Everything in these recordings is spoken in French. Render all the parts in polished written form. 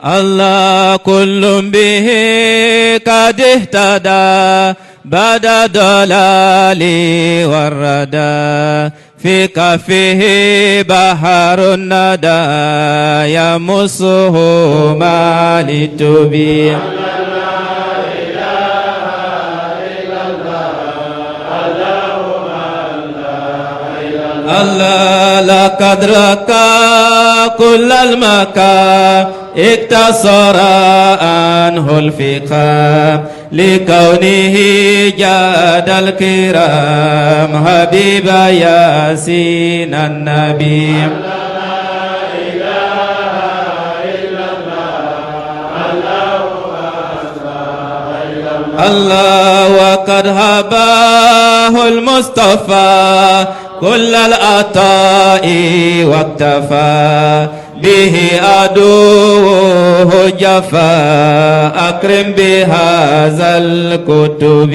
الله كل به قد اهتدى بعد ضلال والردى في كفه بحر الندى يمسه ما لتبيع الله لقد ركى كل المكان اقتصر عنه الفقه لكونه جاد الكرام حبيب ياسين النبي الله وقد هباه المصطفى كل العطاء واكتفى به عدوه جفا أكرم بهذا الكتب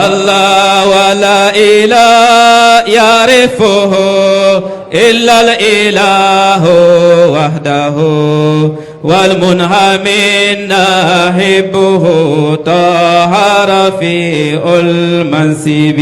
الله ولا إله يعرفه إلا الإله وحده والمنعم ناهبه طه رفيع المنسب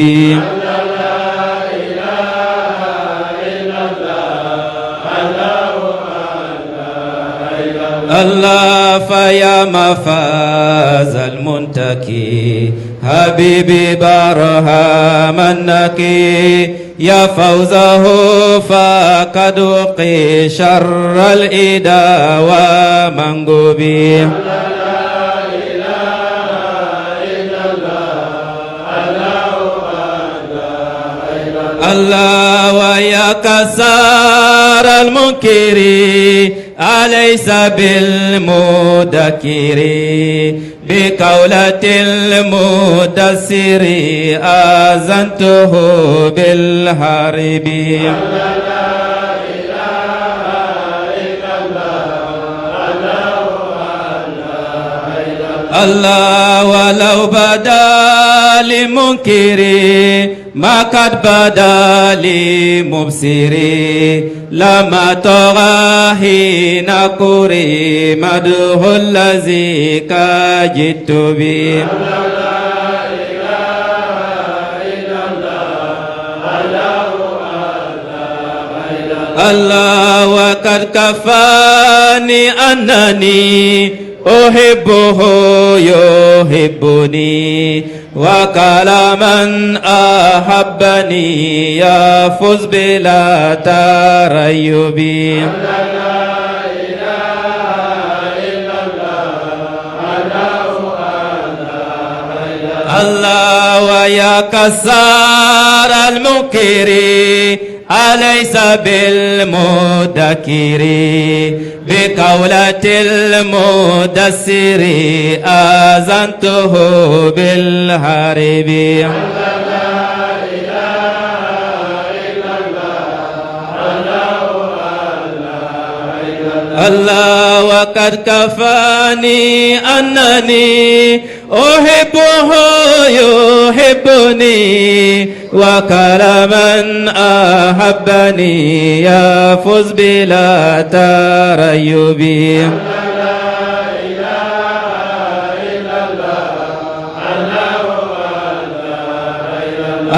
الله فيا مفاز المنتكي حبيبي برهام النكي يا فوزه فقد وقي شر الإدى ومنقبي الله ويا كسار المنكر أليس بالمدكر بقولة المدسر آذنته بالحرب الله ولو بدا لمنكري ما قد بدا لمبصري لما طغى حين كري مدح الذي كجئت به الله وقد كفاني أنني أحبه يحبني وقال من أحبني يفوز بلا تريب الله ويا كسار المنكر أليس بالمدكر بقولة المدسر آذنته بالحرب الله وقد كفاني أنني أحبه يحبني وقال من أحبني يفوز بلا تريب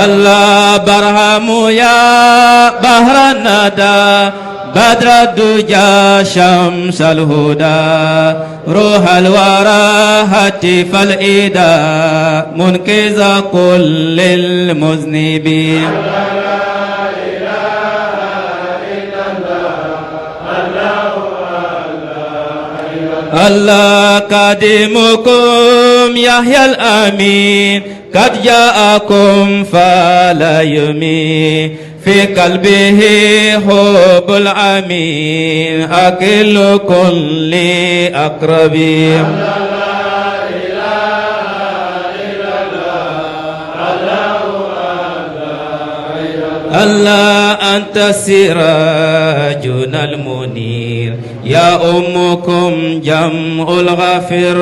الله برهم يا بحر الندى بدر الدجى شمس الهدى روح الورى هتف الإدى منقذ كل المذنبين الله قديمكم يحيى الأمين قد جاءكم فلا يمين في قلبه حب العمين أكل كل أقربين الله أنت سراجنا المنير يا أمكم جمع الغفر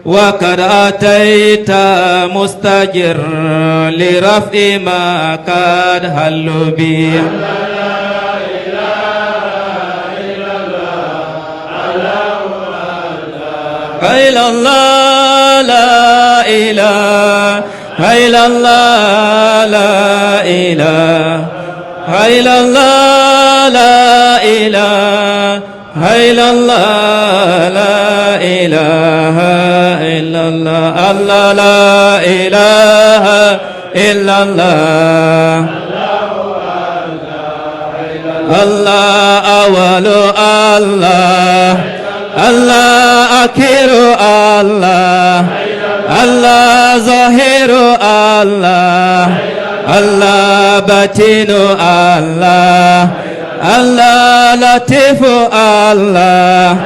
وقد أتيت مستجر لرفع ما قد هل بي إلا الله لا إله إلا الله لا إله إلا الله لا إله إلا الله لا إله إلا الله الله لا إله إلا الله الله أول الله الله أكير الله الله ظاهر الله الله باطن الله الله لطيف الله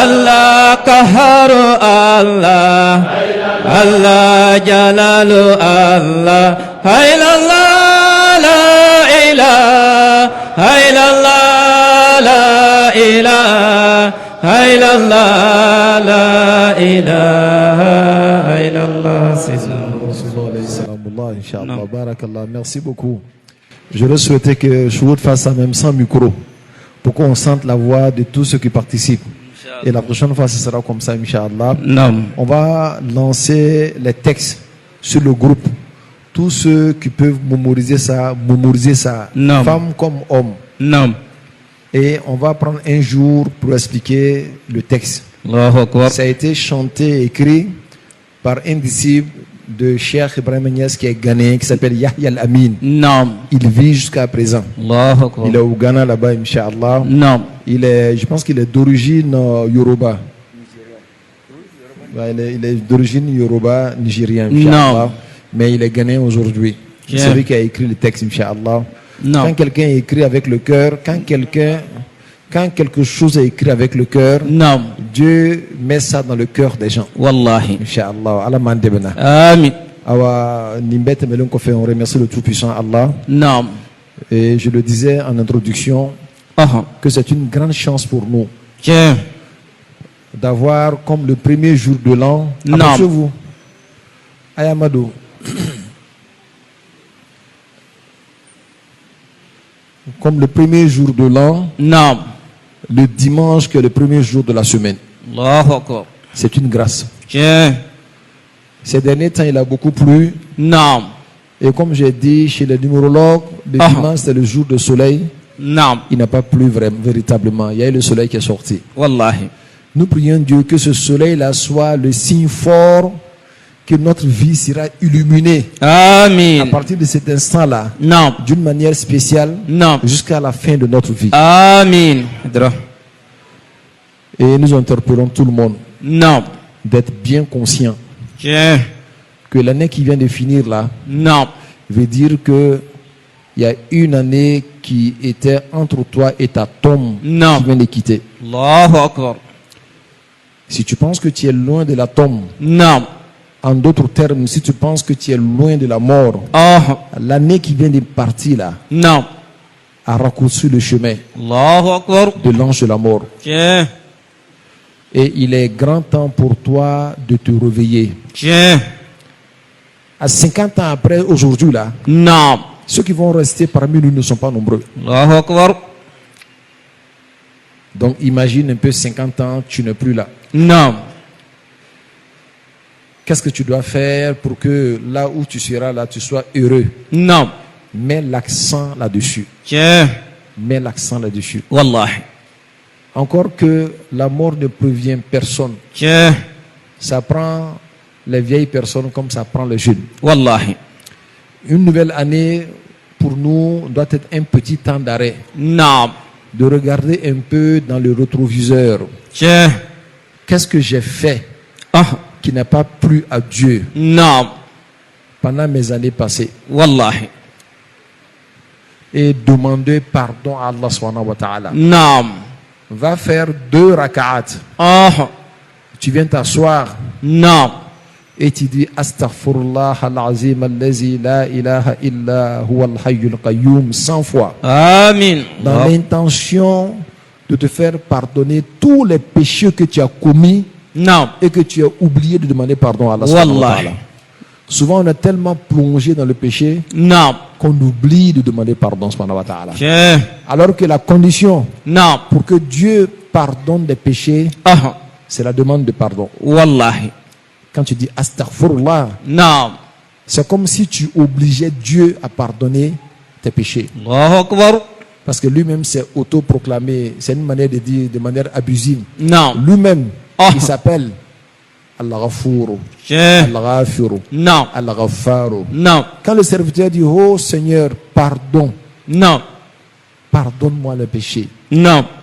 الله قهار الله الله جلال الله إلا الله لا إله إلا الله لا إله إلا الله لا إله إلا الله Inch'Allah, barakallah, merci beaucoup. J'aurais souhaité que Chououd fasse ça même sans micro, pour qu'on sente la voix de tous ceux qui participent. Et la prochaine fois, ce sera comme ça, Inch'Allah. On va lancer les textes sur le groupe. Tous ceux qui peuvent mémoriser ça, femmes comme hommes. Et on va prendre un jour pour expliquer le texte. Ça a été chanté, écrit par un disciple de Cheikh Ibrahim Niasse qui est ghanéen, qui s'appelle Yahya Al-Amin. Il vit jusqu'à présent. Il est au Ghana là-bas, Inch'Allah. Je pense qu'il est d'origine Yoruba. Il est d'origine Yoruba, nigérien, Inch'Allah. Mais il est ghanéen aujourd'hui. C'est lui qui a écrit le texte, Inch'Allah. Quand quelqu'un écrit avec le cœur, quand quelque chose est écrit avec le cœur, Dieu met ça dans le cœur des gens. Wallahi. Inch'Allah. Allah mandebna. Amin. On remercie le Tout-Puissant Allah. Et je le disais en introduction que c'est une grande chance pour nous d'avoir comme le premier jour de l'an. Approchez-vous. Ayamadou. Comme le premier jour de l'an, le dimanche qui est le premier jour de la semaine. C'est une grâce. Ces derniers temps, il a beaucoup plu. Et comme j'ai dit chez les numérologues, le dimanche c'est le jour de soleil. Il n'a pas plu véritablement. Il y a eu le soleil qui est sorti. Nous prions Dieu que ce soleil-là soit le signe fort que notre vie sera illuminée. Amen. À partir de cet instant-là, d'une manière spéciale, jusqu'à la fin de notre vie. Amen. Et nous interpellons tout le monde d'être bien conscient que l'année qui vient de finir là veut dire que il y a une année qui était entre toi et ta tombe qui vient de quitter. Si tu penses que tu es loin de la tombe, en d'autres termes, si tu penses que tu es loin de la mort, l'année qui vient de partir là a raccourci le chemin de l'ange de la mort. Et il est grand temps pour toi de te réveiller. À 50 ans après aujourd'hui là, ceux qui vont rester parmi nous ne sont pas nombreux. Donc imagine un peu 50 ans, tu n'es plus là. Qu'est-ce que tu dois faire pour que là où tu seras là, tu sois heureux? Mets l'accent là-dessus. Mets l'accent là-dessus. Encore que la mort ne prévient personne. Ça prend les vieilles personnes comme ça prend les jeunes. Une nouvelle année pour nous doit être un petit temps d'arrêt. De regarder un peu dans le rétroviseur. Qu'est-ce que j'ai fait qui n'a pas plu à Dieu pendant mes années passées? Et demander pardon à Allah subhanahu wa ta'ala. Va faire 2 rak'at. Tu viens t'asseoir. et tu dis Astaghfirullah al-azim allazi la ilaha illa huwa al-hayyul qayyum 100 fois. Amin. Dans l'intention de te faire pardonner tous les péchés que tu as commis et que tu as oublié de demander pardon à Allah subhanahu wa ta'ala. Souvent on est tellement plongé dans le péché qu'on oublie de demander pardon subhanahu wa ta'ala. Alors que la condition pour que Dieu pardonne des péchés, c'est la demande de pardon. Wallahi. Quand tu dis astaghfirullah, c'est comme si tu obligeais Dieu à pardonner tes péchés. Allahu Akbar. Parce que lui-même s'est auto-proclamé, c'est une manière de dire de manière abusive. Lui-même, il s'appelle Al-Ghafuru, Al-Ghafiru, Al-Ghafaru. Quand le serviteur dit oh Seigneur, pardon, pardonne-moi les péchés,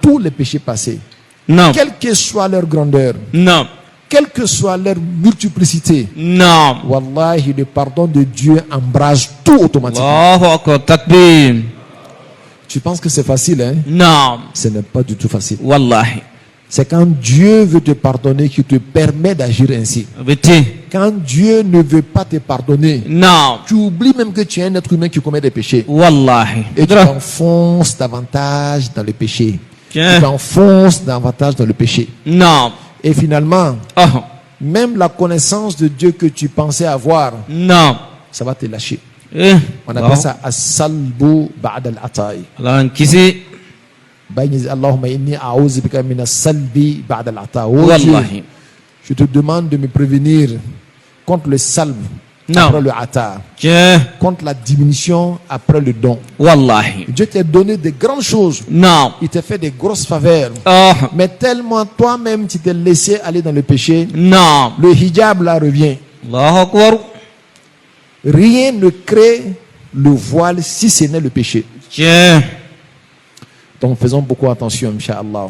tous les péchés passés, quelle que soit leur grandeur, quelle que soit leur multiplicité, wallahi, le pardon de Dieu embrase tout automatiquement. Allahu Akbar, takbir. Tu penses que c'est facile, hein? Non. Ce n'est pas du tout facile. Wallahi. C'est quand Dieu veut te pardonner qu'il te permet d'agir ainsi. Quand Dieu ne veut pas te pardonner, tu oublies même que tu es un être humain qui commet des péchés. Wallahi. Et tu t'enfonces davantage dans le péché. Tu t'enfonces davantage dans le péché. Et finalement, même la connaissance de Dieu que tu pensais avoir, ça va te lâcher. On appelle ça as-salbu ba'da al-ata'i. Allahumma inni a'udhu bika min as-salbi ba'da al-ata'i. Je te demande de me prévenir contre le salb après le ata, contre la diminution après le don. Dieu t'a donné de grandes choses. Il t'a fait des grosses faveurs. Mais tellement toi-même tu t'es laissé aller dans le péché, le hijab là revient. Rien ne crée le voile si ce n'est le péché. Donc faisons beaucoup attention, Inch'Allah.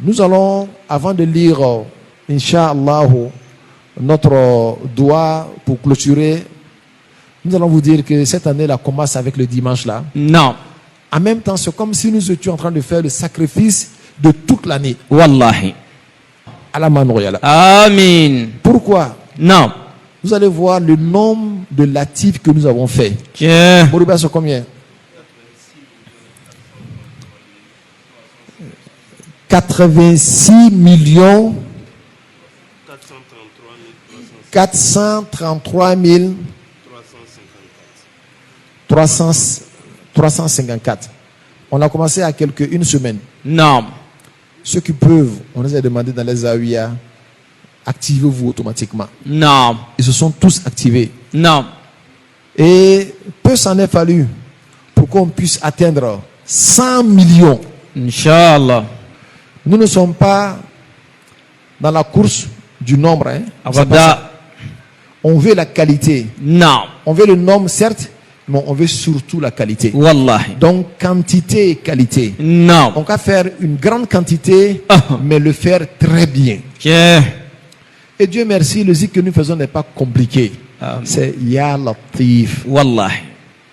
Nous allons, avant de lire, Inch'Allah, notre doigt pour clôturer, nous allons vous dire que cette année là commence avec le dimanche là. En même temps, c'est comme si nous étions en train de faire le sacrifice de toute l'année. Wallahi. Amin. Pourquoi? Vous allez voir le nombre de latifs que nous avons fait. Moriba, c'est combien? 86 millions 433 354. On a commencé à une semaine. Ceux qui peuvent, on les a demandé dans les Zawiya, activez-vous automatiquement. Ils se sont tous activés. Et peu s'en est fallu pour qu'on puisse atteindre 100 millions. Inch'Allah. Nous ne sommes pas dans la course du nombre. On veut la qualité. On veut le nombre, certes, mais on veut surtout la qualité. Donc, quantité et qualité. On va faire une grande quantité, mais le faire très bien. Et Dieu merci, le zikr que nous faisons n'est pas compliqué. C'est Ya Latif.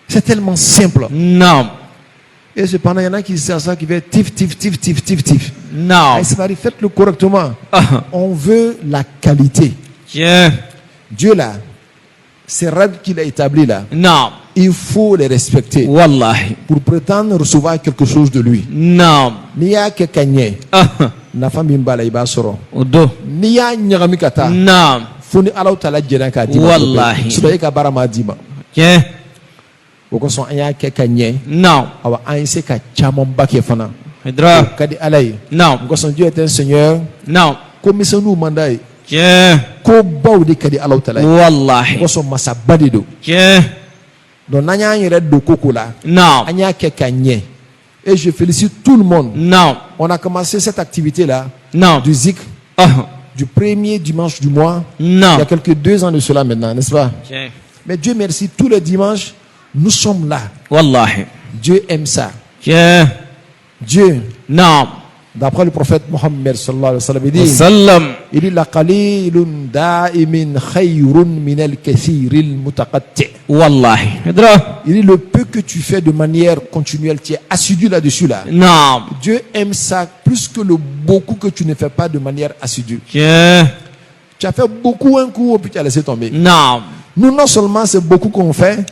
C'est tellement simple. Et cependant, il y en a qui disent ça, qui fait tif. Faites-le correctement. On veut la qualité. Dieu là, ces règles qu'il a établies là, il faut les respecter. Pour prétendre recevoir quelque chose de lui. Niya ke kanye. Na fami mbala iba soro. Niya nyagami kata. Foni Allah Ta'ala jena ka di. Suba ka barama dima. Son anya ke kanye. Awa anse ka chamon bake fana. Kadi alay. Son Dieu est un Seigneur. Comme ça nous mandai. Ko bawdi kadi Allah Ta'ala. Son masa badido. Donc nanya yere do kokola. Anya ke kanye. Et je félicite tout le monde. On a commencé cette activité là du zikr du premier dimanche du mois. Il y a quelques 2 ans de cela maintenant, n'est-ce pas? Mais Dieu merci, tous les dimanches nous sommes là. Dieu aime ça. Dieu. D'après le prophète Mohammed sallallahu alayhi wa sallam, il dit la qalilun da'imin khayrun min al-kathiril mutaqatti. Il dit le peu que tu fais de manière continuelle, tu es assidu là-dessus là. Dieu aime ça plus que le beaucoup que tu ne fais pas de manière assidue. Tu as fait beaucoup un coup, puis tu as laissé tomber. Naam. Nous, non seulement c'est beaucoup qu'on fait,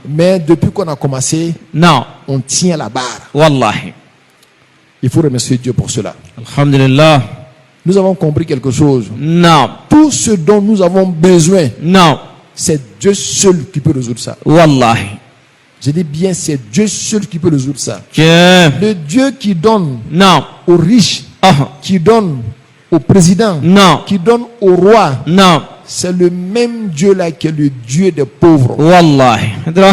mais depuis qu'on a commencé, Naam. on tient la barre. Wallahi. Il faut remercier Dieu pour cela. Alhamdulillah. Nous avons compris quelque chose. Naam. Tout ce dont nous avons besoin, Naam. c'est Dieu seul qui peut résoudre ça. Wallahi. Je dis bien, c'est Dieu seul qui peut résoudre ça. Je. Le Dieu qui donne Naam. aux riches, qui donne au président, Naam. qui donne au roi, Naam. c'est le même Dieu-là qui est le Dieu des pauvres. Wallahi. Il n'y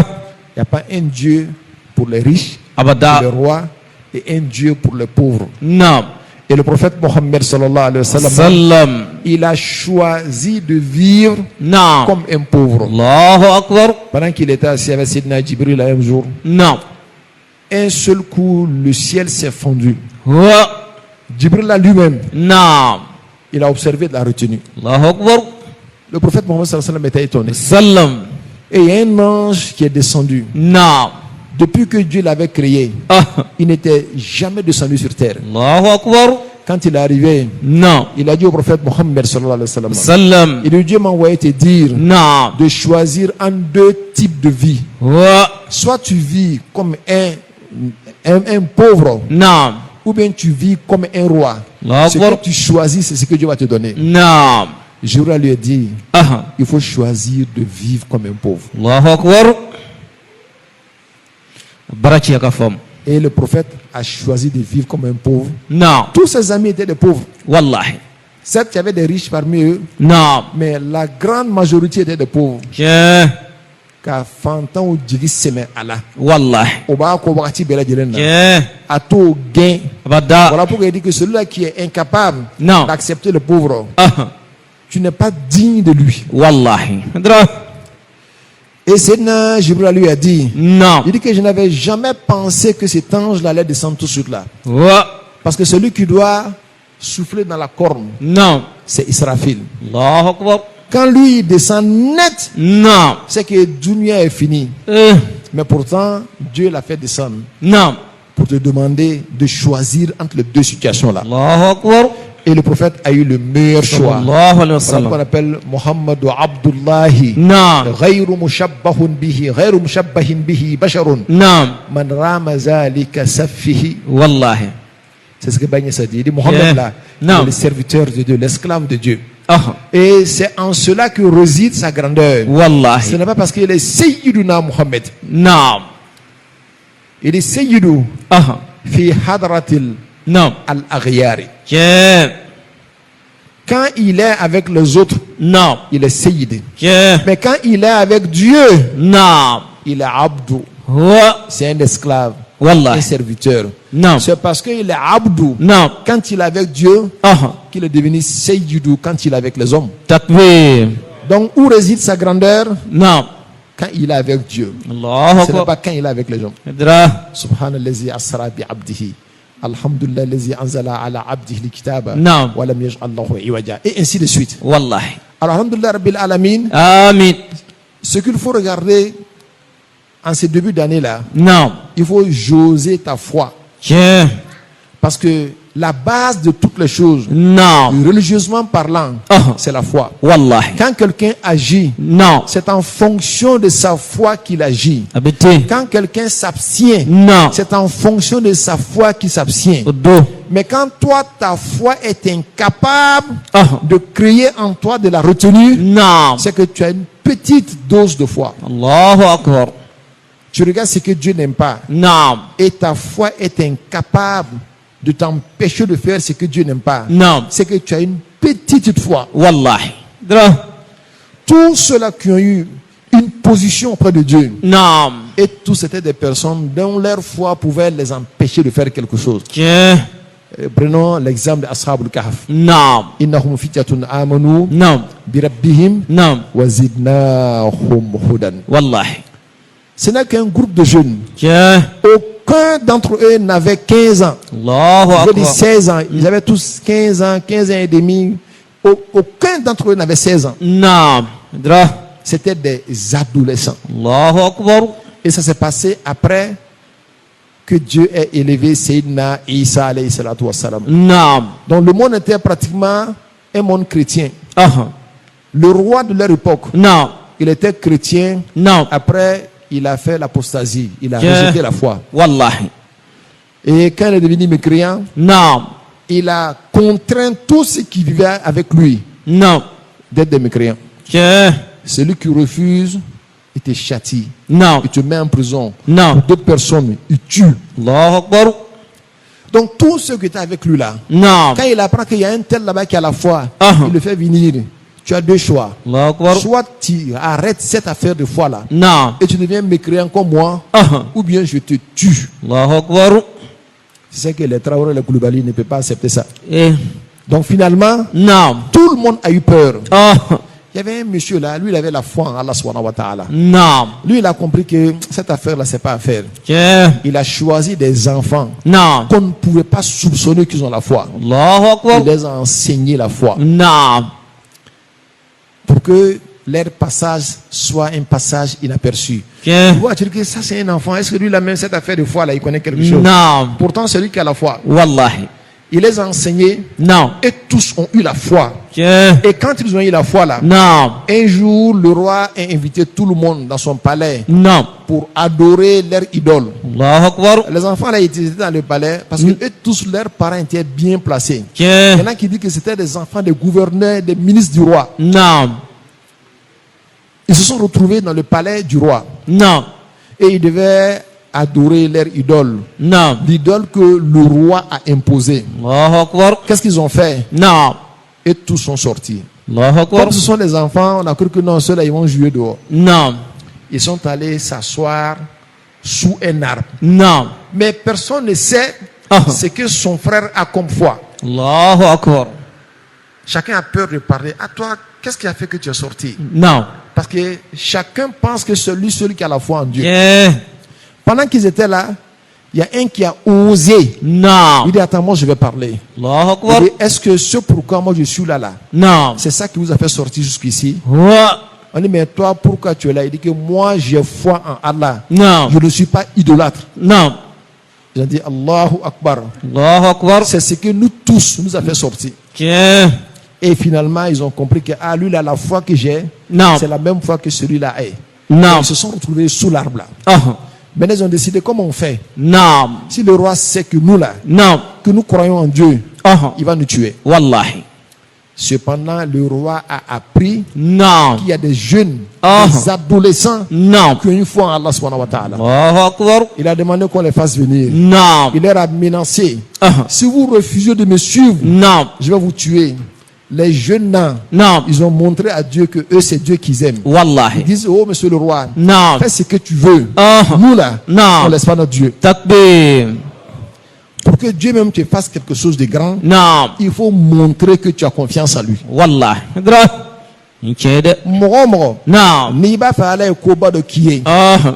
a pas un Dieu pour les riches, pour les Abada. rois, et un Dieu pour les pauvres. Naam. Et le prophète Mohammed sallallahu alayhi wa sallam, Sallam. il a choisi de vivre Naam. comme un pauvre. Allahu Akbar. Pendant qu'il était assis avec Sidna Jibril un jour, Naam. un seul coup, le ciel s'est fondu. Wa. Jibril lui-même, Naam. il a observé de la retenue. Allahu Akbar. Le prophète Mohammed sallallahu alayhi wa sallam était étonné. Sallam. Et il y a un ange qui est descendu. Naam. Depuis que Dieu l'avait créé, il n'était jamais descendu sur terre. Allahu Akbar. Quand il est arrivé, Naam. il a dit au prophète Mohammed sallallahu alayhi wa sallam, Sallam. il dit, Dieu m'a envoyé te dire Naam. de choisir en deux types de vie. Wa. Soit tu vis comme un pauvre, Naam. ou bien tu vis comme un roi. Allahu Ce Akbar. que tu choisis, c'est ce que Dieu va te donner. Naam. Jibril lui a dit, il faut choisir de vivre comme un pauvre. Allahu Akbar. Barachi yakafam. Et le prophète a choisi de vivre comme un pauvre. Naam. Tous ses amis étaient des pauvres. Wallahi. Certes, il y avait des riches parmi eux, Naam. mais la grande majorité étaient des pauvres. Je. Car fantan ou djigi seme ala. Wallahi. Oba ko wakati bela jelena. Je. À tout gain. Abada. Voilà pourquoi il dit que celui-là qui est incapable Non. d'accepter le pauvre, tu n'es pas digne de lui. Wallahi. Et Sédna Jibril lui a dit, Non. il dit que je n'avais jamais pensé que cet ange-là allait descendre tout de suite là. Wa. Parce que celui qui doit souffler dans la corne, Non. c'est Israfil. Allahu Akbar. Quand lui il descend net, Non. c'est que Dunia est fini. Mais pourtant, Dieu l'a fait descendre Non. pour te demander de choisir entre les deux situations-là. Allahu Akbar. Et le prophète a eu le meilleur choix. Sallallahu alayhi wa Voilà qu'on sallam. appelle Muhammad Abdullahi. Non. غير مشبه به غير مشبه به بشر Non. من رام ذلك سفه. Wallahi. C'est ce que Bagné s'est dit. Il dit Mohammed là, Non. le serviteur de Dieu, l'esclave de Dieu. Ah. Et c'est en cela que réside sa grandeur. Ce Wallahi. n'est pas parce qu'il est Sayyiduna Muhammad. Non. Il est Sayyidu Ah. fi hadratil Non. al-aghyari. Je. Quand il est avec les autres, Non. il est Sayyid. Je. Mais quand il est avec Dieu, Non. il est Abdou. Wa. C'est un esclave, un Wallahi. serviteur. Non. C'est parce qu'il est Abdou Non. quand il est avec Dieu Ah. qu'il est devenu Sayyidou quand il est avec les hommes. Takbir. Donc où réside sa grandeur? Non. Quand il est avec Dieu. Allahu Ce n'est Akbar. pas quand il est avec les hommes. Idra. Subhanallazi asra bi abdihi. Alhamdulillah allazi anzala ala abdihi al-kitaba Non. wa lam yaj'al lahu iwaja. Et ainsi de suite. Wallahi. Alors alhamdulillah rabbil alamin, Amin. ce qu'il faut regarder en ces débuts d'année là, Non. il faut joser ta foi Je. parce que la base de toutes les choses, Non. religieusement parlant, Ah. c'est la foi. Wallahi. Quand quelqu'un agit, Non. c'est en fonction de sa foi qu'il agit. Abiti. Quand quelqu'un s'abstient, Non. c'est en fonction de sa foi qu'il s'abstient. Udu. Mais quand toi, ta foi est incapable Ah. de créer en toi de la retenue, Non. c'est que tu as une petite dose de foi. Allahu Akbar. Tu regardes ce que Dieu n'aime pas Non. et ta foi est incapable de t'empêcher de faire ce que Dieu n'aime pas. Non. C'est que tu as une petite foi. Wallahi. Idra. Tous ceux-là qui ont eu une position auprès de Dieu, Non. et tous étaient des personnes dont leur foi pouvait les empêcher de faire quelque chose. Je. Prenons l'exemple d'Ashab al-Kahf. Non. Innahum fityatun amanu Non. bi rabbihim Non. wa zidnahum hudan. Wallahi. Ce n'est qu'un groupe de jeunes. Je. Aucun d'entre eux n'avait 15 ans. Allahu Je veux dire Akbar. 16 ans. Ils avaient tous 15 ans, 15 ans et demi. Aucun d'entre eux n'avait 16 ans. Non. Idra. C'était des adolescents. Allahu Akbar. Et ça s'est passé après que Dieu ait élevé Sayyidina Isa alayhi salatu wassalam. Non. Donc le monde était pratiquement un monde chrétien. Ah. Le roi de leur époque, نعم il était chrétien. نعم Après, il a fait l'apostasie. Il a Yeah. rejeté la foi. والله Et quand il est devenu mécréant, نعم il a contraint tous ceux qui vivaient avec lui نعم d'être des mécréants. Yeah. Celui qui refuse, il te châtie. نعم Il te met en prison. نعم D'autres personnes, il tue. الله أكبر Donc, tous ceux qui étaient avec lui là, نعم quand il apprend qu'il y a un tel là-bas qui a la foi, Uh-huh. il le fait venir. Tu as deux choix. الله أكبر Soit tu arrêtes cette affaire de foi là نعم et tu deviens mécréant comme moi, أها ou bien je te tue. الله أكبر C'est que les Traoré et les Koulibaly ne peuvent pas accepter ça. إيه Donc, finalement, نعم tout le monde a eu peur. أها Il y avait un monsieur là, lui il avait la foi en Allah subhanahu wa ta'ala. نعم Lui il a compris que cette affaire là c'est pas affaire. Yeah. Il a choisi des enfants نعم qu'on ne pouvait pas soupçonner qu'ils ont la foi. الله Il أكبر les a enseigné la foi نعم pour que leur passage soit un passage inaperçu. Yeah. Tu vois, tu dis que ça c'est un enfant. Est-ce que lui là même cette affaire de foi là il connaît quelque chose? نعم Pourtant c'est lui qui a la foi. والله Il les a enseignés نعم et tous ont eu la foi. Yeah. Et quand ils ont eu la foi là, نعم un jour le roi a invité tout le monde dans son palais نعم pour adorer leur idole. الله أكبر Les enfants là ils étaient dans le palais parce que eux tous leurs parents étaient bien placés. Il y Yeah. en a qui disent que c'était des enfants des gouverneurs, des ministres du roi. نعم Ils se sont retrouvés dans le palais du roi نعم et ils devaient adorer leur idole, نعم l'idole que le roi a imposée. الله أكبر Qu'est-ce qu'ils ont fait? نعم Et tous sont sortis. الله أكبر Comme ce sont des enfants, on a cru que non, ceux-là ils vont jouer dehors. نعم Ils sont allés s'asseoir sous un arbre. نعم Mais personne ne sait Ah. ce que son frère a comme foi. الله أكبر Chacun a peur de parler. À toi, qu'est-ce qui a fait que tu es sorti? نعم Parce que chacun pense que celui qui a la foi en Dieu. Yeah. Pendant qu'ils étaient là, il y a un qui a osé. Il نعم dit, attends, moi je vais parler. الله Il أكبر dit, est-ce que ce pourquoi moi je suis là, نعم c'est ça qui vous a fait sortir jusqu'ici? هو On dit, mais toi, pourquoi tu es là? Il dit que moi j'ai foi en Allah. نعم Je ne suis pas idolâtre. نعم Il a dit, Allahu Akbar. الله أكبر C'est ce que nous tous nous a fait sortir. Yeah. Et finalement, ils ont compris que ah, lui, là, la foi que j'ai, نعم c'est la même foi que celui-là est. نعم Ils se sont retrouvés sous l'arbre là. أها Maintenant, ils ont décidé comment on fait. نعم Si le roi sait que nous là, نعم que nous croyons en Dieu, أها il va nous tuer. والله Cependant, le roi a appris نعم qu'il y a des jeunes, Ah. des adolescents نعم qui ont une foi en Allah subhanahu wa ta'ala. الله أكبر Il a demandé qu'on les fasse venir. نعم Il leur a menacé. أها Si vous refusez de me suivre, نعم je vais vous tuer. Les jeunes là, نعم ils ont montré à Dieu que eux, c'est Dieu qu'ils aiment. Ils والله disent, oh monsieur le roi, نعم fais ce que tu veux. أها Nous là, on نعم ne laisse pas notre Dieu. تكبير Pour que Dieu même te fasse quelque chose de grand, نعم il faut montrer que tu as confiance en lui. والله درا كده Mɔgɔ mɔgɔ, نعم n'i b'a fɛ ala ye koba dɔ k'i ye, أها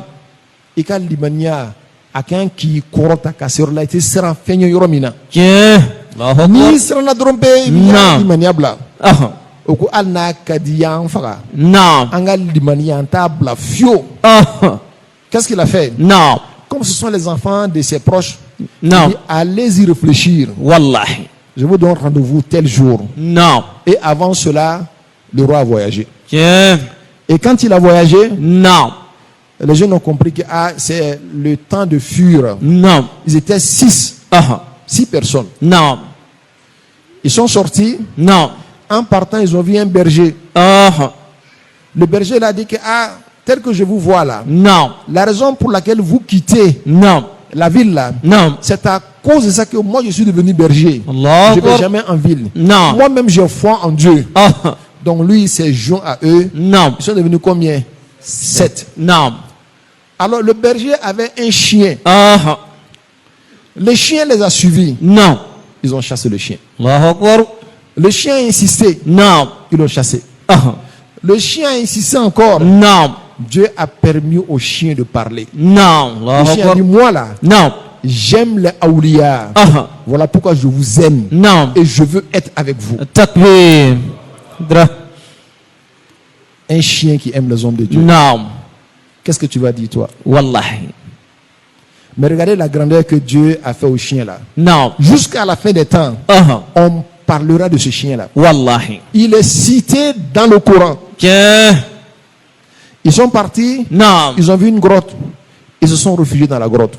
i ka limaniya a kan k'i kɔrɔta ka se yɔrɔ la i tɛ siran fɛn ye yɔrɔ min na. كده الله N'i أكبر siranna dɔrɔn pe i b'i ka Naam. limaniya bila. أها O ko hali n'a ka di y'an faga, نعم an ka limaniya an t'a bila fiyewu. أها Qu'est-ce qu'il a fait? نعم Comme ce sont les enfants de ses proches, نعم il dit, allez y réfléchir. والله Je vous donne rendez-vous tel jour. نعم Et avant cela, le roi a voyagé. كده Et quand il a voyagé, نعم les jeunes ont compris que ah, c'est le temps de fuir. نعم Ils étaient 6 أها personnes. نعم Ils sont sortis. نعم En partant, ils ont vu un berger. أها Le berger il a dit que ah, tel que je vous vois là, نعم la raison pour laquelle vous quittez نعم la ville là, نعم c'est à cause de ça que moi je suis devenu berger. الله Je ne vais أكبر jamais en ville. نعم Moi-même j'ai foi en Dieu. أها Donc lui il s'est joint à eux. نعم Ils sont devenus combien? 7. نعم Alors le berger avait un chien. أها Le chien les a suivis. نعم Ils ont chassé le chien. الله أكبر Le chien a insisté. نعم Ils l'ont chassé. أها Le chien a insisté encore. نعم Dieu a permis au chien de parler. نعم Le الله chien a dit, أكبر moi là, نعم j'aime les awliya. أها Voilà pourquoi je vous aime. نعم Et je veux être avec vous. التكبير درا Un chien qui aime les hommes de Dieu. نعم Qu'est-ce que tu vas dire toi? والله Mais regardez la grandeur que Dieu a fait au chien là. نعم Jusqu'à la fin des temps, أها on parlera de ce chien-là. Wallahi. Il est cité dans le Coran. Que. Ils sont partis, Naam. ils ont vu une grotte. Ils se sont réfugiés dans la grotte.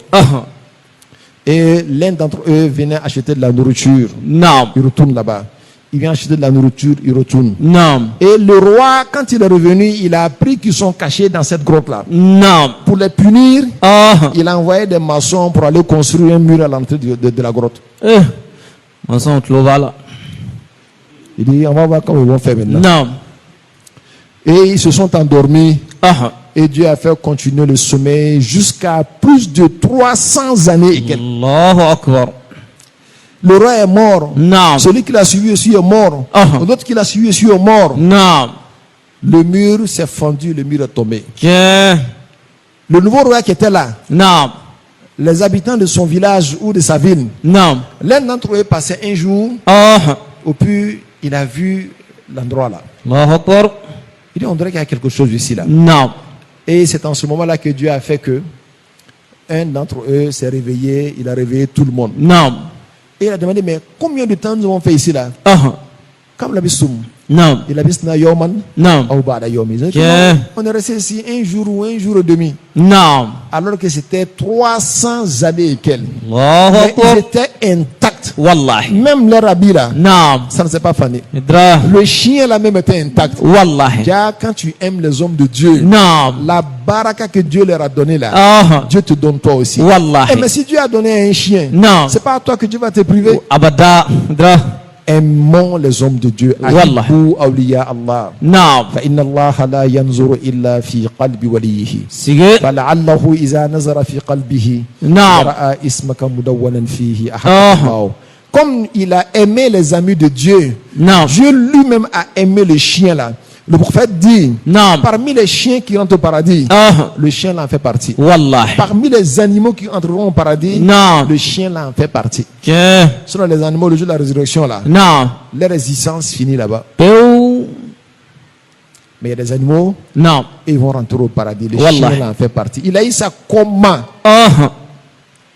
Et l'un d'entre eux venait acheter de la nourriture. Naam. Il retourne là-bas. Il vient acheter de la nourriture, il retourne. Naam. Et le roi, quand il est revenu, il a appris qu'ils sont cachés dans cette grotte-là. Naam. Pour les punir, Ah. il a envoyé des maçons pour aller construire un mur à l'entrée de la grotte. Maçon Tlovala. Il dit, on va voir comment ils vont faire maintenant. Naam. Et ils se sont endormis. Ah. Et Dieu a fait continuer le sommeil jusqu'à plus de 300 années. et quelques. Allahu Akbar. Le roi est mort. Naam. Celui qui l'a suivi aussi est mort. L'autre qui l'a suivi aussi est mort. Naam. Le mur s'est fendu, le mur est tombé. Que. Le nouveau roi qui était là, Naam. les habitants de son village ou de sa ville, Naam. l'un d'entre eux passait un jour, Ah. au plus il a vu l'endroit là. Allahu Akbar. Il dit, on dirait qu'il y a quelque chose ici là. Naam. Et c'est en ce moment-là que Dieu a fait que un d'entre eux s'est réveillé, il a réveillé tout le monde. Naam. Et il a demandé, mais combien de temps nous avons fait ici là? Ah. Comme la bissoum. Naam. Il a dit, Yoman, Naam. ou Bada Yomi. Que. On est resté ici un jour ou un jour et demi. Naam. Alors que c'était 300 années et quelques. Allahu Mais Akbar. ils étaient intacts. Wallahi. Même leur habit là, Naam. ça ne s'est pas fané. Idra. Le chien là même était intact. Wallahi. Déjà, quand tu aimes les hommes de Dieu, Naam. la baraka que Dieu leur a donnée là, Ah. Dieu te donne toi aussi. Wallahi. Eh, mais si Dieu a donné un chien, Non. c'est pas à toi que Dieu va te priver. Abada. Idra. Aimons les hommes de Dieu. Wallah. Ahibbu awliya Allah. Naam. فإن الله لا ينظر إلا في قلب وليه Sige. فلعله إذا نظر في قلبه نعم. رأى اسمك مدونا فيه أحب Ah. الله. Comme il a aimé les amis de Dieu, Naam. Dieu lui-même a aimé le chien là. Le prophète dit, Naam. parmi les chiens qui rentrent au paradis, Ah. le chien là en fait partie. Wallahi. Parmi les animaux qui entreront au paradis, Non. le chien là en fait partie. Que. Selon les animaux, le jour de la résurrection là, Naam. leur existence finit là-bas. Peu. Mais il y a des animaux, Naam. et ils vont rentrer au paradis. Le Wallah. chien là en fait partie. Il a eu ça comment? Ah.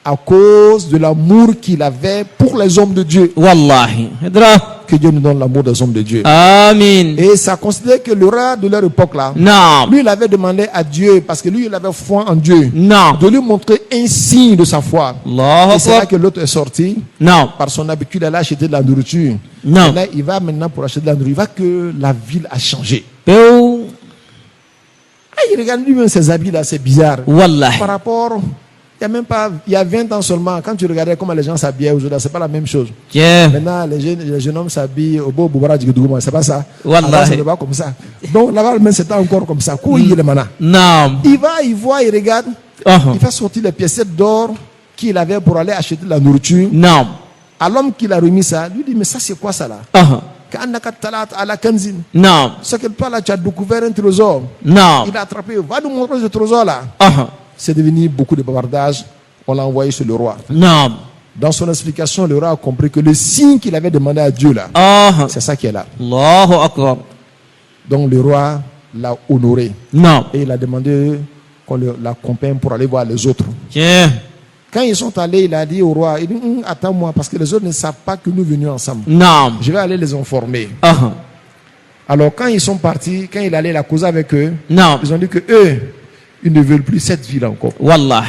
À cause de l'amour qu'il avait pour les hommes de Dieu. Wallahi. Idra. Que Dieu nous donne l'amour des hommes de Dieu. Amin. Et ça considère que le roi de leur époque là, Naam. lui il avait demandé à Dieu, parce que lui il avait foi en Dieu, Naam. de lui montrer un signe de sa foi. Allahu Et c'est là Akbar. que l'autre est sorti. Naam. Par son habitude d'aller acheter de la nourriture. Non. Et là, il va maintenant pour acheter de la nourriture. Il voit que la ville a changé. Peu. Ah, il regarde lui-même ses habits là, c'est bizarre. Wallahi. Par rapport, il y a 20 ans seulement, quand tu regardais comment les gens s'habillaient aujourd'hui, c'est pas la même chose. Que. Maintenant, les jeunes hommes s'habillent au beau boubara du Goudouma, c'est pas ça. Wallahi. Avant, c'était pas comme ça. Donc là-bas, même c'était encore comme ça. Où il est maintenant? Naam. Il va, il voit, il regarde, Ah. il fait sortir les piécettes d'or qu'il avait pour aller acheter de la nourriture. Naam. À l'homme qui l'a remis ça, lui dit, mais ça c'est quoi ça là? Ah. Ka'annaka talat ala kanzin. Naam. Ce que toi là, tu as découvert un trésor. Naam. Il a attrapé, va nous montrer ce trésor là. Ah. C'est devenu beaucoup de bavardage. On l'a envoyé sur le roi. Naam. Dans son explication, le roi a compris que le signe qu'il avait demandé à Dieu là, Ah. c'est ça qui est là. Allahu Akbar. Donc le roi l'a honoré Naam. et il a demandé qu'on l'accompagne pour aller voir les autres. Que. Quand ils sont allés, il a dit au roi, il dit, attends-moi parce que les autres ne savent pas que nous venions ensemble. Naam. Je vais aller les informer. Ah. Alors quand ils sont partis, quand il allait la causer avec eux, Naam. ils ont dit que eux, ils ne veulent plus cette ville encore. Wallahi.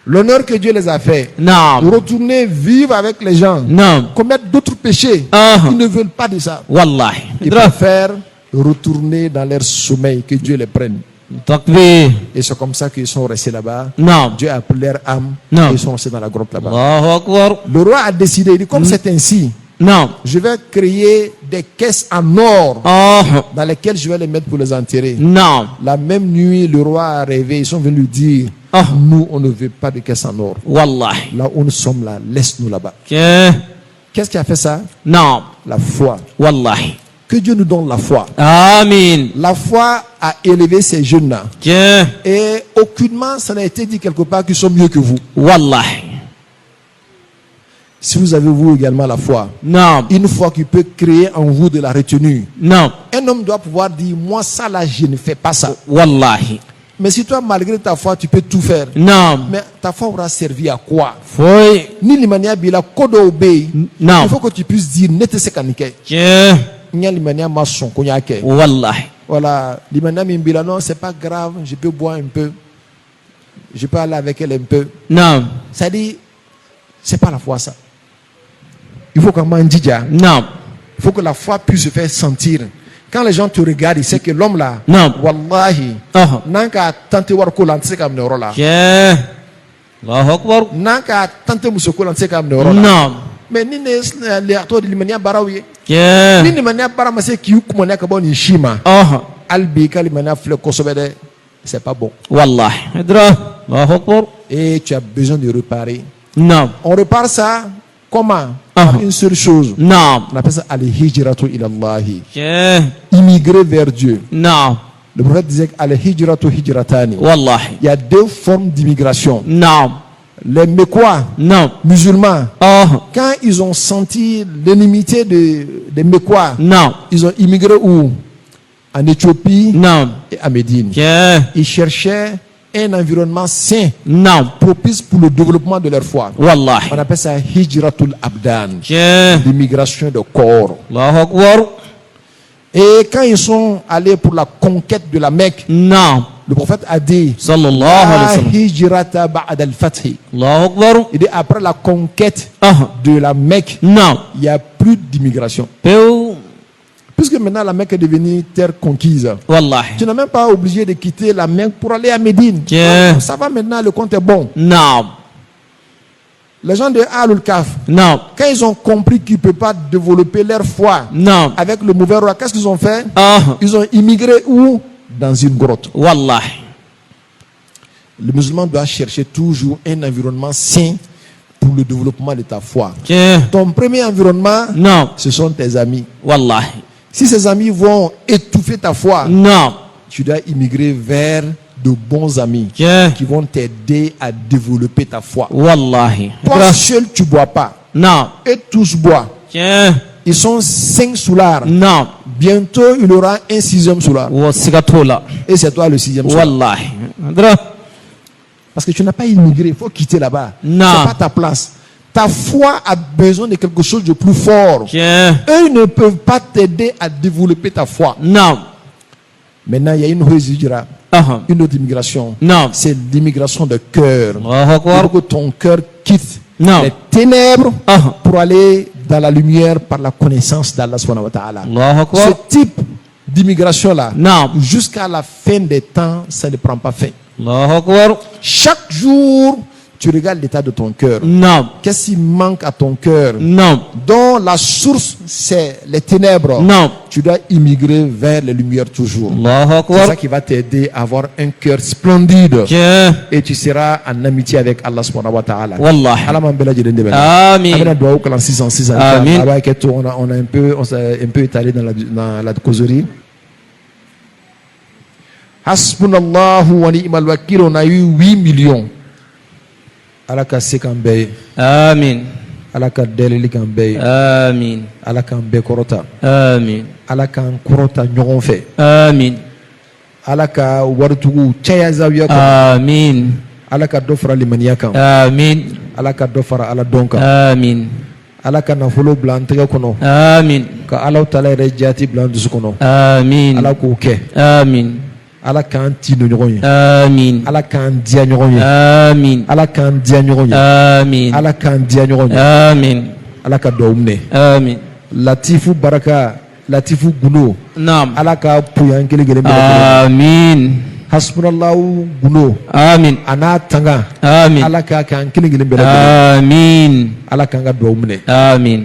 L'honneur que Dieu les a fait, de Naam. retourner vivre avec les gens, Naam. commettre d'autres péchés, Ah. ils ne veulent pas de ça. Wallahi. Ils Idra. préfèrent retourner dans leur sommeil, que Dieu les prenne. Takbir. Et c'est comme ça qu'ils sont restés là-bas. Naam. Dieu a pris leur âme Non. et ils sont restés dans la grotte là-bas. Allahu Akbar. Le roi a décidé, il dit, comme c'est ainsi, Naam. je vais créer des caisses en or Ah. dans lesquelles je vais les mettre pour les enterrer. Naam. La même nuit, le roi a rêvé, ils sont venus lui dire, Ah. nous, on ne veut pas de caisses en or. Wallahi. Là où nous sommes là, laisse-nous là-bas. Que. Qu'est-ce qui a fait ça? Naam. La foi. Wallahi. Que Dieu nous donne la foi. Amin. La foi a élevé ces jeunes-là. Que. Et aucunement, ça n'a été dit quelque part qu'ils sont mieux que vous. Wallahi. Si vous avez vous également la foi, Naam. une foi qui peut créer en vous de la retenue. Naam. Un homme doit pouvoir dire, moi ça là, je ne fais pas ça. Wallahi. Mais si toi, malgré ta foi, tu peux tout faire, Naam. mais ta foi aura servi à quoi? Foi. Ni limania bila kodo obey. Naam. Il faut que tu puisses dire nete sekanike. Je. Nya limania maçon konyake. Wallahi. Voilà, limania mimbila non, c'est pas grave, je peux boire un peu. Je peux aller avec elle un peu. Naam. Ça dit, c'est pas la foi ça. Il faut qu'on mandija. Naam. Il faut que la foi puisse se faire sentir. Quand les gens te regardent, ils savent que l'homme là, Non. wallahi, Ah. nanka tante warko lantse kam neuro Je. Allahu Akbar. nanka tante musoko lantse kam neuro là. Naam. Mais ni ne le ato de limania barawi. Je. Ni limania barama se ki kumone ka bon shima. Ah. Albi ka limania fle kosobede, c'est pas bon. Wallahi. Idra. Allahu Akbar. Et tu as besoin de réparer. Naam. On répare ça comment? Ah. Par une seule chose. Naam. On appelle ça al-hijratu ila Allahi. Je. Immigrer vers Dieu. Naam. Le prophète disait al-hijratu hijratani. Wallahi. Il y a deux formes d'immigration. Naam. Les Mécois, Naam. musulmans, Ah. quand ils ont senti l'inimité des Mécois, Naam. ils ont immigré où? En Éthiopie Naam. et à Médine. Je. Ils cherchaient un environnement sain, Naam. propice pour le développement de leur foi. Wallahi. On appelle ça hijratul abdan, Je. l'immigration de corps. Allahu Akbar. Et quand ils sont allés pour la conquête de la Mecque, Naam. le prophète a dit Sallallahu La alayhi wa sallam. hijrata ba'da al-fathi. Allahu Akbar. Il dit après la conquête Ah. de la Mecque, Naam. il n'y a plus d'immigration. Peu. Puisque maintenant la Mecque est devenue terre conquise, Wallahi. tu n'es même pas obligé de quitter la Mecque pour aller à Médine. Yeah. Ça va maintenant, le compte est bon. Naam. Les gens de Alul Kaf, Naam. quand ils ont compris qu'ils ne peuvent pas développer leur foi Naam. avec le mauvais roi, qu'est-ce qu'ils ont fait? Ah. Ils ont immigré où? Dans une grotte. Wallahi. Le musulman doit chercher toujours un environnement sain pour le développement de ta foi. Je. Ton premier environnement, Naam. ce sont tes amis. Wallahi. Si ces amis vont étouffer ta foi, Naam. tu dois immigrer vers de bons amis Je. qui vont t'aider à développer ta foi. Wallahi. Toi seul, tu ne bois pas. Naam. Et tous boivent. Je. Ils sont 5 soulards. Naam. Bientôt, il y aura un 6e soulard. Wasigatola. Et c'est toi le 6e soulard. Wallahi. Idra. Parce que tu n'as pas immigré. Il faut quitter là-bas. Non. C'est pas ta place. Ta foi a besoin de quelque chose de plus fort. Je. Eux ne peuvent pas t'aider à développer ta foi. Naam. Maintenant, il y a une autre hijra, Ah. une autre immigration. Naam. C'est l'immigration de cœur. Allahu Il Akbar. faut que ton cœur quitte Non. les ténèbres Ah. pour aller dans la lumière par la connaissance d'Allah subhanahu wa ta'ala. Allahu Akbar. Ce type d'immigration-là, Naam. jusqu'à la fin des temps, ça ne prend pas fin. Allahu Akbar. Chaque jour, tu regardes l'état de ton cœur. Naam. Qu'est-ce qui manque à ton cœur? Naam. Dont la source, c'est les ténèbres. Naam. Tu dois immigrer vers les lumières toujours. Allahu C'est Akbar. ça qui va t'aider à avoir un cœur splendide. Je. Et tu seras en amitié avec Allah subhanahu wa ta'ala. Wallahi. Allah m'en bénisse de Dieu. Amin. Amina doit au clan 606. Amin. On s'est un peu étalé dans la causerie. Hasbunallahu wa ni'mal wakil. On a eu 8 millions. Allah ka sekambe. Amin. Allah ka delili kambe. Amin. Allah ka mbe korota. Amin. Allah ka korota ɲɔgɔn fɛ. Amin. Allah ka waritugu caya zawiya kan. Amin. Allah ka dɔ fara limaniya kan. Amin. Allah ka dɔ fara Ala dɔn kan. Amin. Ala ka nafolo bila an tɛgɛ kɔnɔ. Amin. Ka Ala tala yɛrɛ jaati bila an dusu kɔnɔ. Amin. Ala k'o kɛ. Amin. Ala k'an ti don ɲɔgɔn ye. Amin. Ala k'an diya ɲɔgɔn ye. Amin. Ala k'an diya ɲɔgɔn ye. Amin. Ala k'an diya ɲɔgɔn ye. Amin. Ala ka duwawu minɛ. Amin. Latifu baraka, Latifu gundo. Naam. Ala ka poyan kelen kelen bɛɛ lajɛlen. Amin. Hasbunallahu gundo. Amin. A n'a tanga. Amin. Ala k'a k'an kelen kelen bɛɛ lajɛlen. Amin. Ala k'an ka duwawu minɛ. Amin.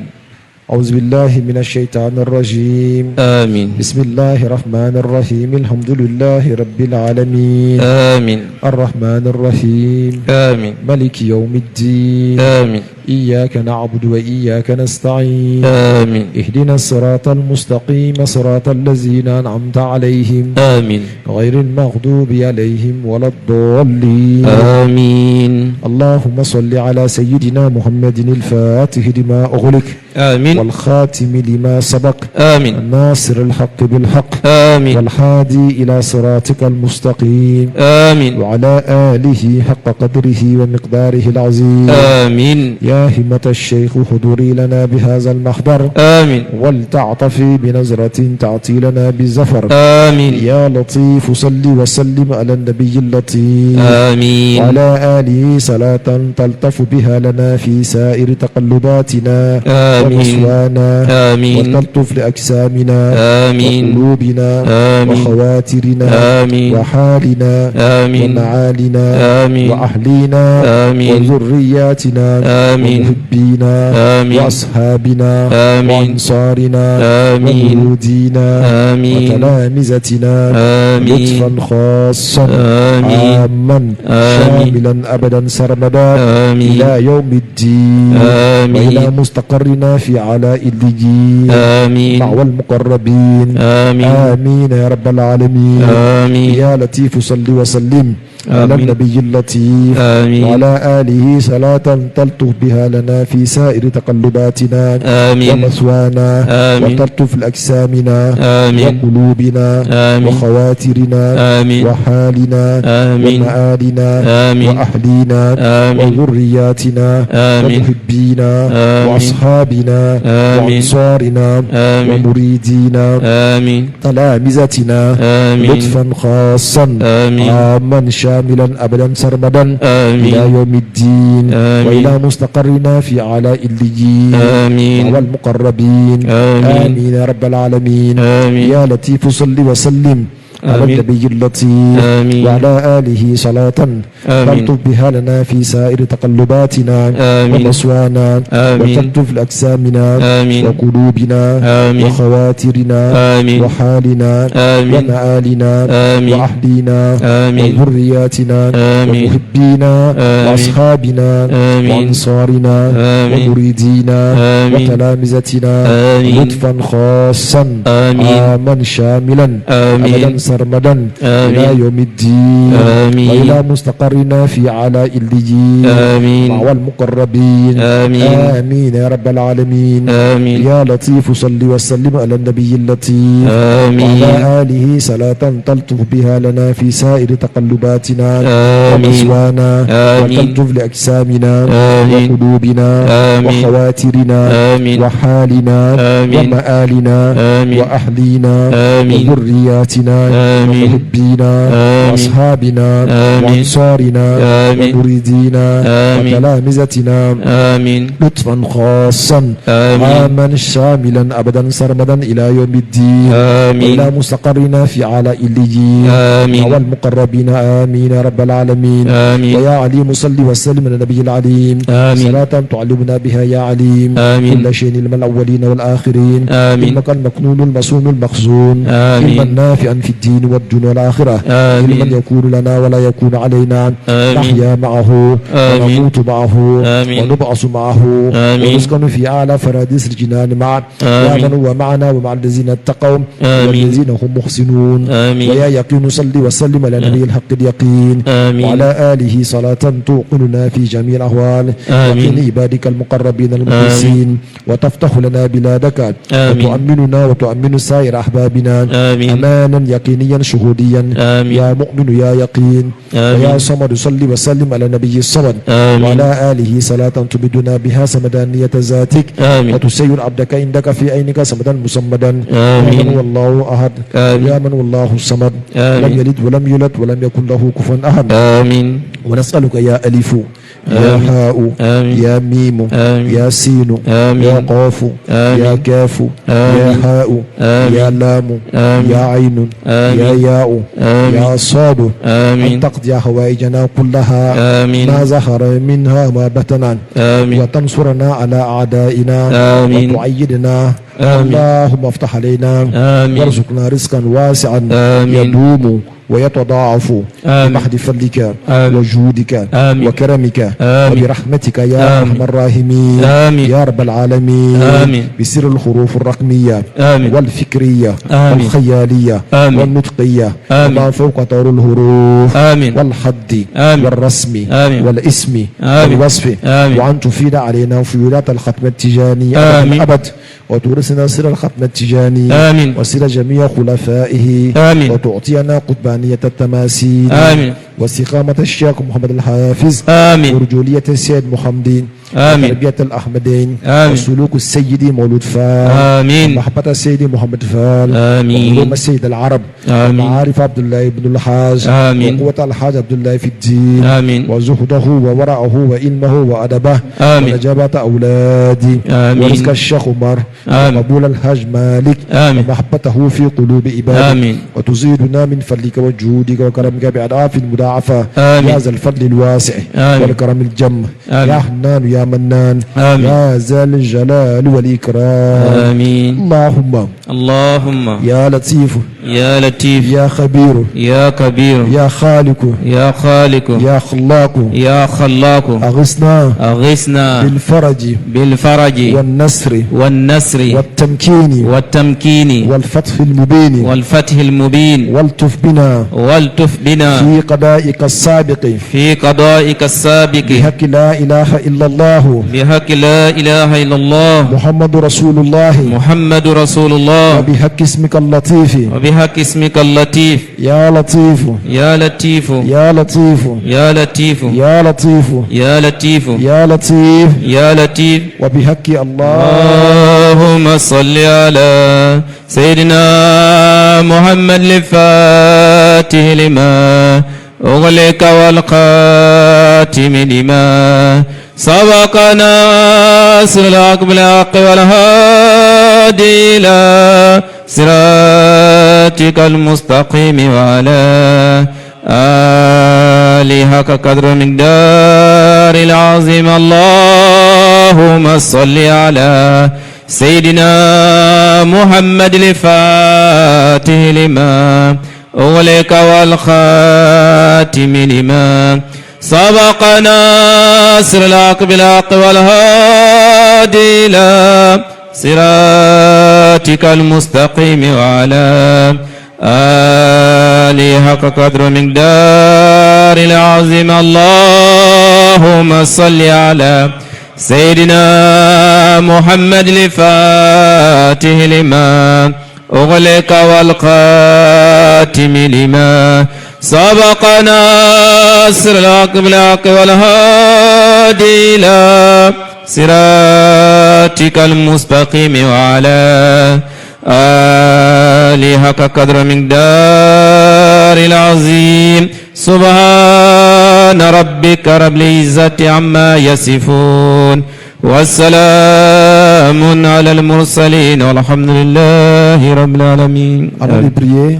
أعوذ بالله من الشيطان الرجيم. آمين. بسم الله الرحمن الرحيم. الحمد لله رب العالمين. آمين. الرحمن الرحيم. آمين. ملك يوم الدين. آمين. إياك نعبد وإياك نستعين. آمين. اهدنا الصراط المستقيم صراط الذين أنعمت عليهم آمين. غير المغضوب عليهم ولا الضالين. آمين. اللهم صل على سيدنا محمد الفاتح لما أغلق آمين والخاتم لما سبق آمين الناصر الحق بالحق آمين والهادي إلى صراطك المستقيم آمين وعلى آله حق قدره ومقداره العظيم آمين يا همة الشيخ حضوري لنا بهذا المحضر آمين ولتعطفي بنظرة تعطي لنا بالزفر آمين يا لطيف صل وسلم على النبي اللطيف آمين وعلى آله صلاة تلطف بها لنا في سائر تقلباتنا آمين ومصوانا آمين وتلطف لأجسامنا آمين وقلوبنا آمين وخواترنا آمين وحالنا آمين ومعالنا آمين وأهلينا آمين وذرياتنا آمين ومحبينا آمين وأصحابنا آمين وأنصارنا آمين ومرودينا آمين وتلامذتنا آمين لطفا خاصا آمين عاما شاملا أبدا سرمدا آمين إلى يوم الدين آمين وإلى مستقرنا في علاء اللجين آمين مع المقربين آمين آمين يا رب العالمين آمين يا لطيف صل وسلم على آمين. النبي اللطيف آمين وعلى آله صلاة تلطف بها لنا في سائر تقلباتنا آمين ومثوانا آمين وتلطف لأجسامنا آمين وقلوبنا آمين وخواترنا آمين وحالنا آمين ومآلنا آمين وأهلينا آمين وذرياتنا آمين ومحبينا آمين وأصحابنا آمين وأنصارنا آمين ومريدينا آمين تلامذتنا آمين لطفا خاصا آمين عاما شاملا أبدا سرمدا آمين إلى يوم الدين آمين وإلى مستقرنا في علاء الليين آمين والمقربين آمين آمين يا رب العالمين آمين يا لطيف صل وسلم على آمين. النبي اللطيف آمين. وعلى آله صلاة آمين. تلطف بها لنا في سائر تقلباتنا آمين. ومصوانا آمين. وتلطف لأجسامنا آمين. وقلوبنا آمين. وخواترنا آمين. وحالنا آمين. ومآلنا آمين. وأهلنا آمين. وذرياتنا آمين. ومحبينا آمين. وأصحابنا آمين. وأنصارنا آمين. ومريدينا آمين. وتلامذتنا آمين. لطفا خاصا آمين. عاما شاملا آمين. أبدا سرمدا آمين. إلى يوم الدين آمين. وإلى مستقرنا في علاء الليين آمين. مع المقربين آمين. آمين يا رب العالمين آمين. يا لطيف صل وسلم على النبي اللطيف آمين. وعلى آله صلاة تلطف بها لنا في سائر تقلباتنا آمين. ومثوانا آمين. وتلطف لأجسامنا آمين. وقلوبنا آمين. وخواترنا آمين. وحالنا آمين. ومآلنا آمين. وأهلينا آمين. وذرياتنا آمين. ومحبينا آمين. وأصحابنا آمين. وأنصارنا آمين. ومريدينا آمين. وتلامذتنا آمين لطفا خاصا آمين. عاما شاملا أبدا سرمدا إلى يوم الدين آمين. وإلى مستقرنا في علاء الليين آمين. والمقربين آمين يا رب العالمين آمين. ويا عليم صل وسلم على النبي العليم آمين. صلاة تعلمنا بها يا عليم آمين. كل شيء علم الأولين والآخرين آمين. علمك المكنون المصون المخزون آمين. علما نافعا في الدين والدنيا والآخرة آمين. علما يكون لنا ولا يكون علينا آمين. نحيا معه آمين. ونموت معه آمين. ونبعث معه آمين. ونسكن في أعلى فراديس الجنان معه يا آمين. من هو معنا ومع الذين اتقوا آمين. والذين هم محسنون آمين. ويا يقين صل وسلم على نبي الحق اليقين آمين. وعلى آله صلاة توقننا في جميع الأحوال آمين. وقن عبادك المقربين المخلصين وتفتح لنا بلادك آمين. وتؤمننا وتؤمن سائر أحبابنا آمين. أمانا يقينيا شهوديا آمين. يا مؤمن يا يقين آمين. ويا صمد صل وسلم على نبي الصمد آمين. وعلى آله صلاة تبدنا بها سمدانية ذاتك آمين. وتسير عبدك عندك في عينك سمدا مسمدا آمين. يا من هو الله أحد آمين. يا من هو الله الصمد آمين. لم يلد ولم يولد ولم يكن له كفوا أحد آمين ونسألك يا ألف يا آمين. هاء آمين. يا ميم آمين. يا سين آمين. يا قاف آمين. يا كاف آمين. يا هاء آمين. يا لام آمين. يا عين آمين. يا ياء آمين. يا صاد آمين. أن تقضي حوائجنا كلها آمين. ما ظهر منها ما بطن آمين. وتنصرنا على أعدائنا آمين. وتؤيدنا اللهم افتح علينا وارزقنا رزقا واسعا يدوم ويتضاعف بمحض فضلك وجودك وكرمك وبرحمتك يا أرحم الراحمين يا رب العالمين بسر الحروف الرقمية والفكرية والخيالية والنطقية وما فوق طور الحروف والحد والرسم والاسم والوصف وأن تفيد علينا فيولات الختم التجاني الأبد وتورثنا سر الختم التجاني وسر جميع خلفائه وتعطينا قطبانية التماثيل واستقامة الشيخ محمد الحافظ ورجولية السيد محمدين وتربية الأحمدين وسلوك السيد مولود فال ومحبة السيد محمد فال وعلوم السيد العرب ومعارف عبد الله بن الحاج وقوة الحاج عبد الله في الدين وزهده وورعه وعلمه وأدبه ونجابة أولادي ورزق الشيخ عمر وقبول الحاج مالك ومحبته في قلوب عبادك وتزيدنا من فضلك وجودك وكرمك بأضعاف مضاعفة يا ذا الفضل الواسع والكرم الجم يا حنان يا منان يا ذا الجلال والإكرام اللهم يا لطيف يا خبير يا كبير يا خالق يا خلاق أغثنا بالفرج والنصر والتمكين والفتح المبين والتف بنا في قضائك السابق بحق لا إله إلا الله محمد رسول الله وبحق اسمك اللطيف يا لطيف وبحق اللهم صل على سيدنا محمد الفاتح لما أغلق والخاتم لما سبق ناصر الحق بالحق والهادي إلى صراطك المستقيم وعلى آله حق قدر مقدار العظيم. اللهم صل على سيدنا محمد الفاتح لما أغلق والخاتم لما سبق ناصر الحق بالحق والهادي إلى صراطك المستقيم وعلى آله حق قدر مقدار العظيم. اللهم صل على سيدنا محمد الفاتح لما أغلق والخاتم لما سبق ناصر الحق بالحق والهادي إلى صراطك المستقيم وعلى آله حق قدر مقدار العظيم. سبحان ربك رب العزة عما يصفون والسلام على المرسلين والحمد لله رب العالمين. Allons les prier.